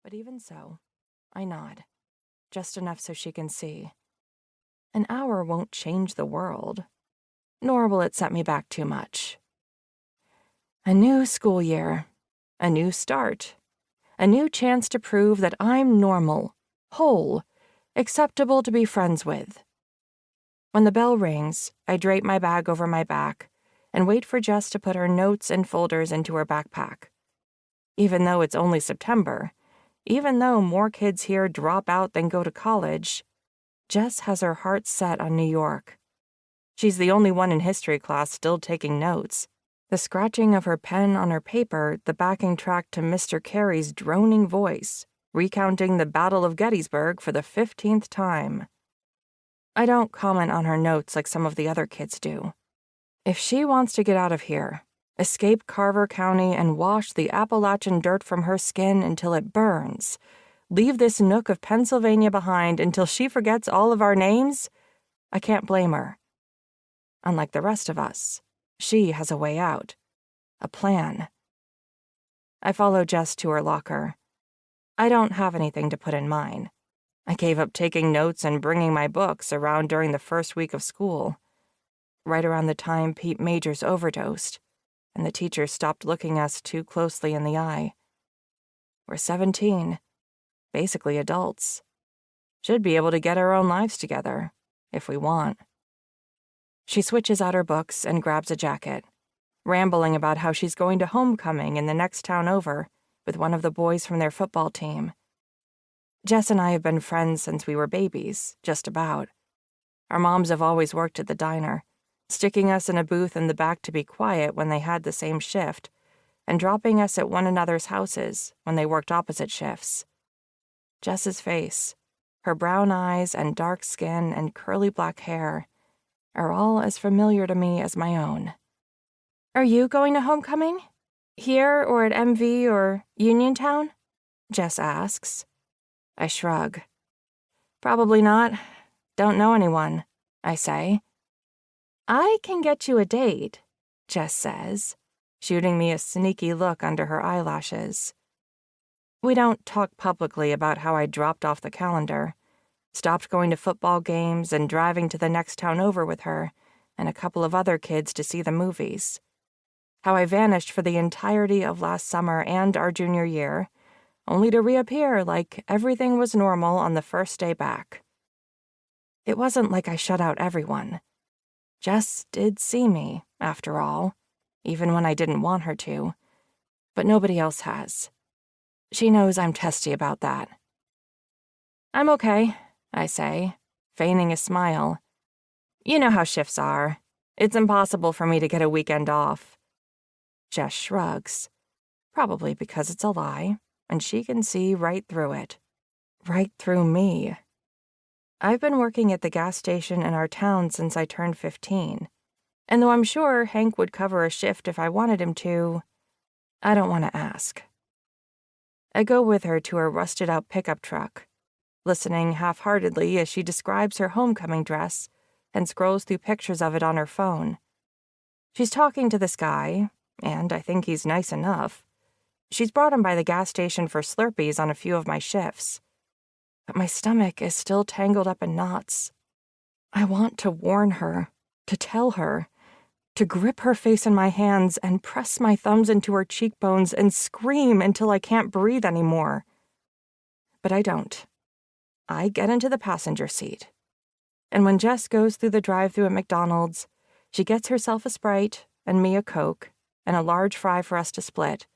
But even so, I nod, just enough so she can see. An hour won't change the world, nor will it set me back too much. A new school year, a new start, a new chance to prove that I'm normal, whole, acceptable to be friends with. When the bell rings, I drape my bag over my back and wait for Jess to put her notes and folders into her backpack. Even though it's only September, even though more kids here drop out than go to college, Jess has her heart set on New York. She's the only one in history class still taking notes. The scratching of her pen on her paper, the backing track to Mr. Carey's droning voice, recounting the Battle of Gettysburg for the 15th time. I don't comment on her notes like some of the other kids do. If she wants to get out of here, escape Carver County and wash the Appalachian dirt from her skin until it burns, leave this nook of Pennsylvania behind until she forgets all of our names, I can't blame her. Unlike the rest of us, she has a way out, a plan. I follow Jess to her locker. I don't have anything to put in mine. I gave up taking notes and bringing my books around during the first week of school, right around the time Pete Majors overdosed, and the teacher stopped looking us too closely in the eye. We're 17, basically adults. Should be able to get our own lives together, if we want. She switches out her books and grabs a jacket, rambling about how she's going to homecoming in the next town over with one of the boys from their football team. Jess and I have been friends since we were babies, just about. Our moms have always worked at the diner, sticking us in a booth in the back to be quiet when they had the same shift, and dropping us at one another's houses when they worked opposite shifts. Jess's face, her brown eyes and dark skin and curly black hair, are all as familiar to me as my own. Are you going to homecoming? Here or at MV or Uniontown? Jess asks. I shrug. Probably not. Don't know anyone, I say. I can get you a date, Jess says, shooting me a sneaky look under her eyelashes. We don't talk publicly about how I dropped off the calendar, stopped going to football games and driving to the next town over with her and a couple of other kids to see the movies. How I vanished for the entirety of last summer and our junior year, only to reappear like everything was normal on the first day back. It wasn't like I shut out everyone. Jess did see me, after all, even when I didn't want her to, but nobody else has. She knows I'm testy about that. I'm okay, I say, feigning a smile. You know how shifts are. It's impossible for me to get a weekend off. Jess shrugs, probably because it's a lie, and she can see right through it. Right through me. I've been working at the gas station in our town since I turned 15, and though I'm sure Hank would cover a shift if I wanted him to, I don't want to ask. I go with her to her rusted-out pickup truck, listening half-heartedly as she describes her homecoming dress and scrolls through pictures of it on her phone. She's talking to this guy, and I think he's nice enough. She's brought him by the gas station for Slurpees on a few of my shifts. But my stomach is still tangled up in knots. I want to warn her, to tell her, to grip her face in my hands and press my thumbs into her cheekbones and scream until I can't breathe anymore. But I don't. I get into the passenger seat. And when Jess goes through the drive-thru at McDonald's, she gets herself a Sprite and me a Coke and a large fry for us to split.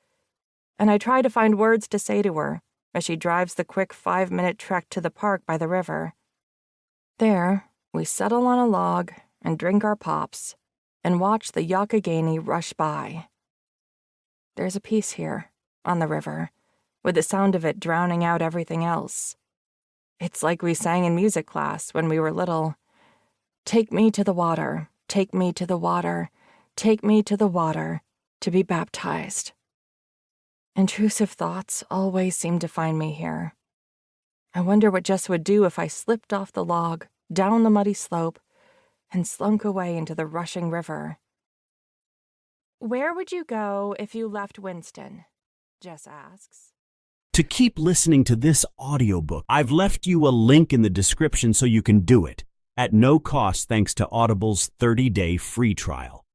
And I try to find words to say to her as she drives the quick 5-minute trek to the park by the river. There, we settle on a log and drink our pops and watch the Youghiogheny rush by. There's a peace here, on the river, with the sound of it drowning out everything else. It's like we sang in music class when we were little. Take me to the water, take me to the water, take me to the water, to be baptized. Intrusive thoughts always seem to find me here. I wonder what Jess would do if I slipped off the log, down the muddy slope, and slunk away into the rushing river. Where would you go if you left Winston? Jess asks. to keep listening to this audiobook. I've left you a link in the description so you can do it, at no cost thanks to Audible's 30-day free trial.